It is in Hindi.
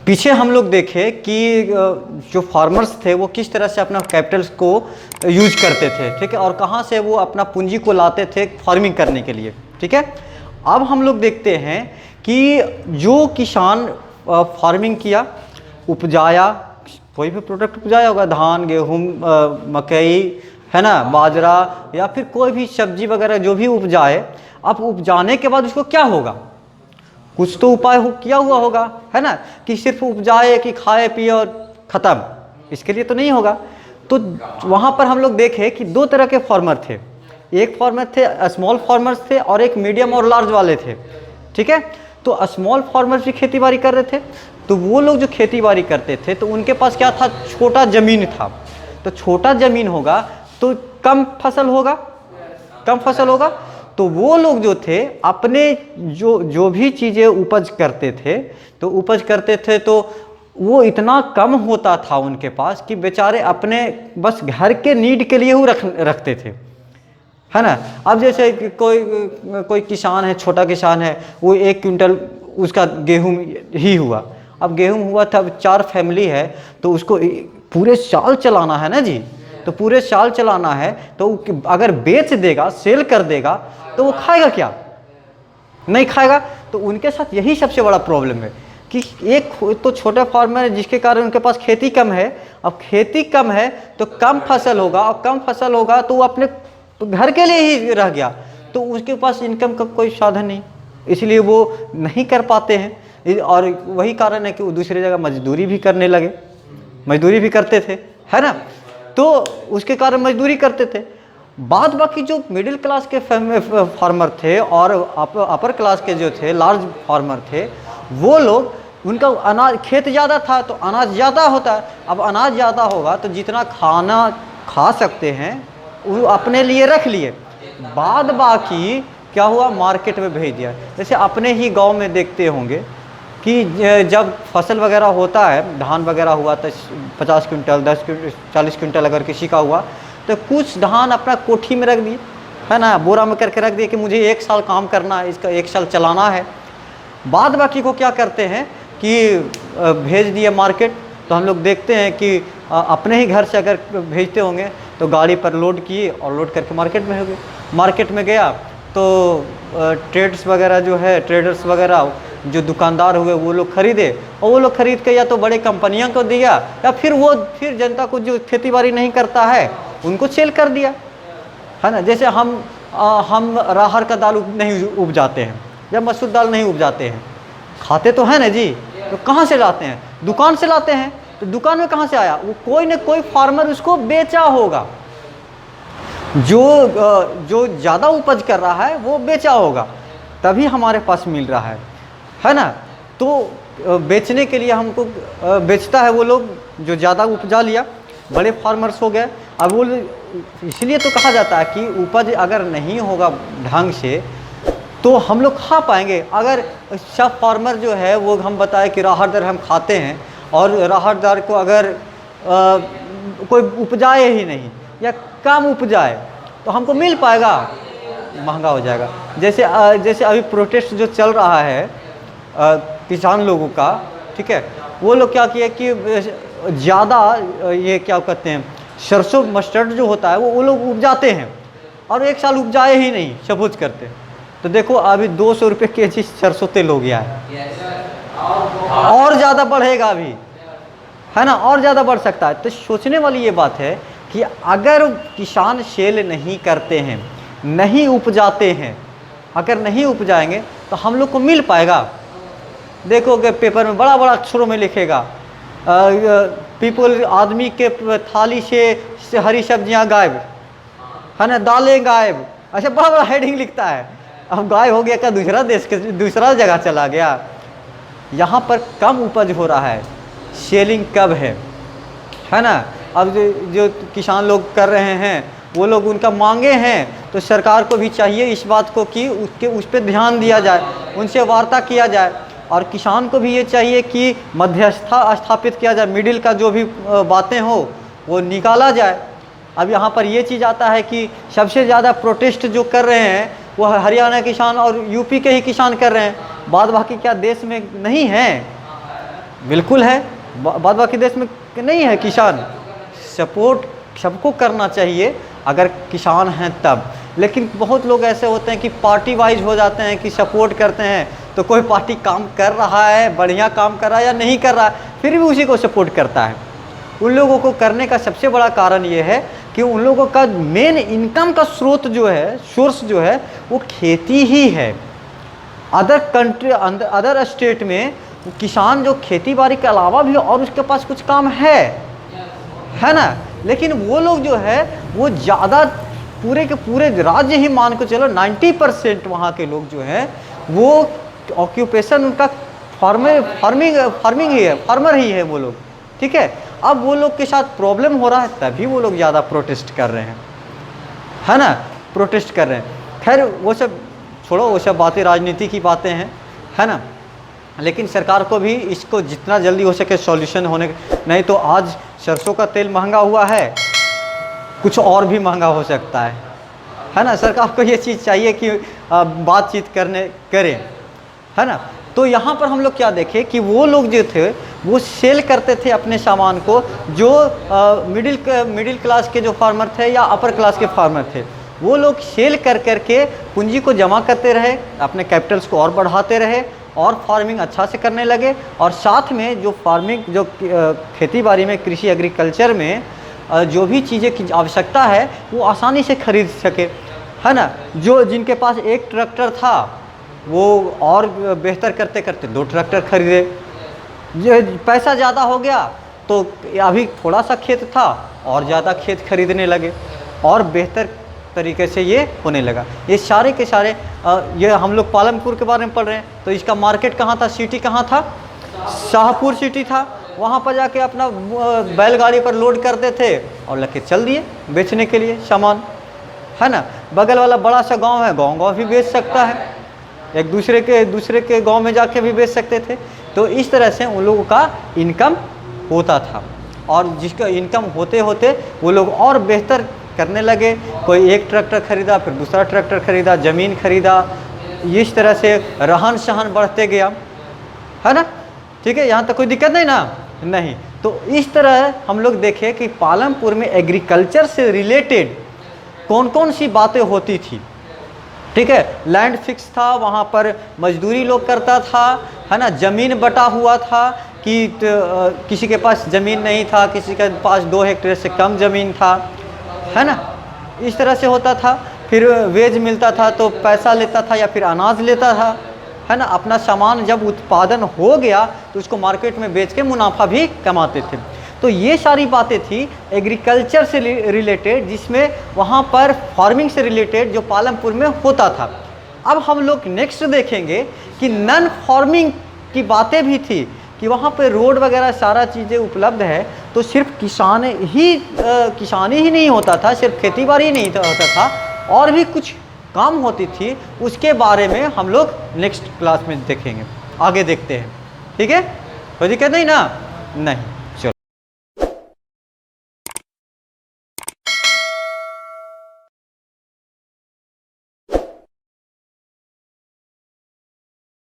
पीछे हम लोग देखे कि जो फार्मर्स थे वो किस तरह से अपना कैपिटल्स को यूज करते थे, ठीक है, और कहाँ से वो अपना पूंजी को लाते थे फार्मिंग करने के लिए, ठीक है। अब हम लोग देखते हैं कि जो किसान फार्मिंग किया, उपजाया, कोई भी प्रोडक्ट उपजाया होगा, धान, गेहूँ, मकई, है ना, बाजरा, या फिर कोई भी सब्जी वगैरह जो भी उपजाए। अब उपजाने के बाद उसको क्या होगा, कुछ तो उपाय किया हुआ होगा, है ना, कि सिर्फ उपजाए कि खाए पिए और ख़त्म, इसके लिए तो नहीं होगा। तो वहाँ पर हम लोग देखे कि दो तरह के फार्मर थे, एक फार्मर थे स्मॉल फार्मर्स थे और एक मीडियम और लार्ज वाले थे, ठीक है। तो स्मॉल फार्मर्स भी खेती बाड़ी कर रहे थे। तो वो लोग जो खेती बाड़ी करते थे तो उनके पास क्या था, छोटा ज़मीन था। तो छोटा ज़मीन होगा तो कम फसल होगा, कम फसल होगा। तो वो लोग जो थे अपने जो भी चीज़ें उपज करते थे तो वो इतना कम होता था उनके पास कि बेचारे अपने बस घर के नीड के लिए वो रखते थे, है ना। अब जैसे कोई किसान है, छोटा किसान है, वो 1 क्विंटल उसका गेहूं ही हुआ। अब गेहूं हुआ था, अब 4 फैमिली है तो उसको पूरे साल चलाना है ना जी। तो पूरे साल चलाना है तो अगर बेच देगा, सेल कर देगा, तो वो खाएगा क्या, नहीं खाएगा। तो उनके साथ यही सबसे बड़ा प्रॉब्लम है कि एक तो छोटा फार्मर है जिसके कारण उनके पास खेती कम है। अब खेती कम है तो कम फसल होगा, और कम फसल होगा तो वो अपने घर के लिए ही रह गया, तो उसके पास इनकम का कोई साधन नहीं, इसलिए वो नहीं कर पाते हैं। और वही कारण है कि वो दूसरी जगह मजदूरी भी करने लगे, मजदूरी भी करते थे, है ना। तो उसके कारण मजदूरी करते थे। बाद बाकी जो मिडिल क्लास के फार्मर थे और अपर क्लास के जो थे लार्ज फार्मर थे, वो लोग, उनका अनाज, खेत ज़्यादा था तो अनाज ज़्यादा होता है। अब अनाज ज़्यादा होगा तो जितना खाना खा सकते हैं वो अपने लिए रख लिए, बाद बाकी क्या हुआ, मार्केट में भेज दिया। जैसे अपने ही गांव में देखते होंगे कि जब फसल वगैरह होता है, धान वगैरह हुआ तो 50 क्विंटल, 10 क्विंटल, 40 क्विंटल अगर किसी का हुआ तो कुछ धान अपना कोठी में रख दिए, है ना, बोरा में करके रख दिए कि मुझे 1 साल काम करना है, इसका 1 साल चलाना है। बाद बाकी को क्या करते हैं कि भेज दिए मार्केट। तो हम लोग देखते हैं कि अपने ही घर से अगर भेजते होंगे तो गाड़ी पर लोड किए और लोड करके मार्केट में हो गए। मार्केट में गया तो ट्रेड्स वगैरह जो है, ट्रेडर्स वगैरह जो दुकानदार हुए वो लोग खरीदे, और वो लोग खरीद के या तो बड़े कंपनियों को दिया या फिर जनता को जो खेती बाड़ी नहीं करता है उनको सेल कर दिया, है ना। जैसे हम राहर का दाल नहीं उपजाते हैं या मसूर दाल नहीं उपजाते हैं, खाते तो हैं ना जी, तो कहाँ से लाते हैं, दुकान से लाते हैं। तो दुकान में कहाँ से आया, वो कोई न कोई फार्मर उसको बेचा होगा, जो ज़्यादा उपज कर रहा है वो बेचा होगा, तभी हमारे पास मिल रहा है ना। तो बेचने के लिए हमको बेचता है वो लोग जो ज़्यादा उपजा लिया, बड़े फार्मर्स हो गए। अब वो इसलिए तो कहा जाता है कि उपज अगर नहीं होगा ढंग से तो हम लोग खा पाएंगे। अगर सब फार्मर जो है वो हम बताए कि राहर दाल हम खाते हैं और राहर दाल को अगर कोई उपजाए ही नहीं या कम उपजाए तो हमको मिल पाएगा, महंगा हो जाएगा। जैसे अभी प्रोटेस्ट जो चल रहा है किसान लोगों का, ठीक है, वो लोग क्या किए कि ज़्यादा ये क्या कहते हैं, सरसों मस्टर्ड जो होता है वो लोग उपजाते हैं और 1 साल उपजाए ही नहीं, सबूत करते। तो देखो अभी 200 रुपये केजी सरसों तेल हो गया है, और ज़्यादा बढ़ेगा अभी, है ना, और ज़्यादा बढ़ सकता है। तो सोचने वाली ये बात है कि अगर किसान सेल नहीं करते हैं, नहीं उपजाते हैं, अगर नहीं उपजाएंगे तो हम लोग को मिल पाएगा। देखोगे पेपर में बड़ा बड़ा अक्षरों में लिखेगा पीपल, आदमी के थाली से हरी सब्जियां गायब, है ना, दालें गायब, अच्छा बड़ा बड़ा हेडिंग लिखता है। अब गायब हो गया क्या, दूसरा देश के दूसरा जगह चला गया। यहाँ पर कम उपज हो रहा है, सेलिंग कब है ना। अब जो किसान लोग कर रहे हैं वो लोग उनका मांगे हैं, तो सरकार को भी चाहिए इस बात को कि उस पर ध्यान दिया जाए, उनसे वार्ता किया जाए। और किसान को भी ये चाहिए कि मध्यस्थता स्थापित किया जाए, मिडिल का जो भी बातें हो वो निकाला जाए। अब यहाँ पर ये चीज़ आता है कि सबसे ज़्यादा प्रोटेस्ट जो कर रहे हैं वो हरियाणा किसान और यूपी के ही किसान कर रहे हैं, बाद बाकी क्या देश में नहीं है। बिल्कुल है, बाद बाकी देश में नहीं है किसान। सपोर्ट सबको करना चाहिए अगर किसान हैं तब, लेकिन बहुत लोग ऐसे होते हैं कि पार्टी वाइज हो जाते हैं कि सपोर्ट करते हैं, तो कोई पार्टी काम कर रहा है, बढ़िया काम कर रहा है या नहीं कर रहा है, फिर भी उसी को सपोर्ट करता है। उन लोगों को करने का सबसे बड़ा कारण ये है कि उन लोगों का मेन इनकम का स्रोत जो है, सोर्स जो है, वो खेती ही है। अदर कंट्री, अदर स्टेट में किसान जो खेती बाड़ी के अलावा भी और उसके पास कुछ काम है ना, लेकिन वो लोग जो है वो ज़्यादा पूरे के पूरे राज्य ही मान को चलो 90% वहाँ के लोग जो हैं वो ऑक्यूपेशन उनका फार्मिंग ही है, फार्मर ही है वो लोग, ठीक है। अब वो लोग के साथ प्रॉब्लम हो रहा है तभी वो लोग ज़्यादा प्रोटेस्ट कर रहे हैं, है ना, प्रोटेस्ट कर रहे हैं। खैर वो सब छोड़ो, वो सब बातें राजनीति की बातें हैं, है ना। लेकिन सरकार को भी इसको जितना जल्दी हो सके सॉल्यूशन होने, नहीं तो आज सरसों का तेल महंगा हुआ है, कुछ और भी महंगा हो सकता है ना। सरकार को ये चीज़ चाहिए कि बातचीत करें, है ना। तो यहाँ पर हम लोग क्या देखें कि वो लोग जो थे वो सेल करते थे अपने सामान को, जो मिडिल क्लास के जो फार्मर थे या अपर क्लास के फार्मर थे, वो लोग सेल करके पूंजी को जमा करते रहे, अपने कैपिटल्स को और बढ़ाते रहे और फार्मिंग अच्छा से करने लगे। और साथ में जो फार्मिंग, जो खेती बाड़ी में, कृषि एग्रीकल्चर में जो भी चीज़ें की आवश्यकता है वो आसानी से खरीद सके, है ना। जो जिनके पास एक ट्रैक्टर था वो और बेहतर करते करते 2 ट्रैक्टर खरीदे। जो पैसा ज़्यादा हो गया तो अभी थोड़ा सा खेत था और ज़्यादा खेत खरीदने लगे और बेहतर तरीके से ये होने लगा। ये सारे के सारे ये हम लोग पालमपुर के बारे में पढ़ रहे हैं, तो इसका मार्केट कहाँ था, सिटी कहाँ था, शाहपुर सिटी था। वहाँ पर जाके अपना बैलगाड़ी पर लोड करते थे और लेके चल दिए बेचने के लिए सामान, है ना। बगल वाला बड़ा सा गांव है, गांव भी बेच सकता है, एक दूसरे के गांव में जाके भी बेच सकते थे। तो इस तरह से उन लोगों का इनकम होता था और जिसका इनकम होते होते वो लोग और बेहतर करने लगे। कोई एक ट्रैक्टर खरीदा, फिर दूसरा ट्रैक्टर खरीदा, ज़मीन खरीदा, इस तरह से रहन सहन बढ़ते गया, है ना, ठीक है। यहाँ तक कोई दिक्कत नहीं ना, नहीं। तो इस तरह हम लोग देखें कि पालमपुर में एग्रीकल्चर से रिलेटेड कौन कौन सी बातें होती थी, ठीक है। लैंड फिक्स था, वहाँ पर मजदूरी लोग करता था, है ना। ज़मीन बटा हुआ था कि किसी के पास ज़मीन नहीं था, किसी के पास 2 हेक्टेयर से कम ज़मीन था, है ना। इस तरह से होता था। फिर वेज मिलता था तो पैसा लेता था या फिर अनाज लेता था, है ना। अपना सामान जब उत्पादन हो गया तो उसको मार्केट में बेच के मुनाफा भी कमाते थे। तो ये सारी बातें थी एग्रीकल्चर से रिलेटेड, जिसमें वहाँ पर फार्मिंग से रिलेटेड जो पालमपुर में होता था। अब हम लोग नेक्स्ट देखेंगे कि नॉन फार्मिंग की बातें भी थी, कि वहाँ पे रोड वगैरह सारा चीज़ें उपलब्ध है, तो सिर्फ किसानी ही नहीं होता था, सिर्फ खेती बाड़ी ही नहीं होता था, और भी कुछ काम होती थी। उसके बारे में हम लोग नेक्स्ट क्लास में देखेंगे, आगे देखते हैं, ठीक है। कोई दिक्कत नहीं ना, नहीं।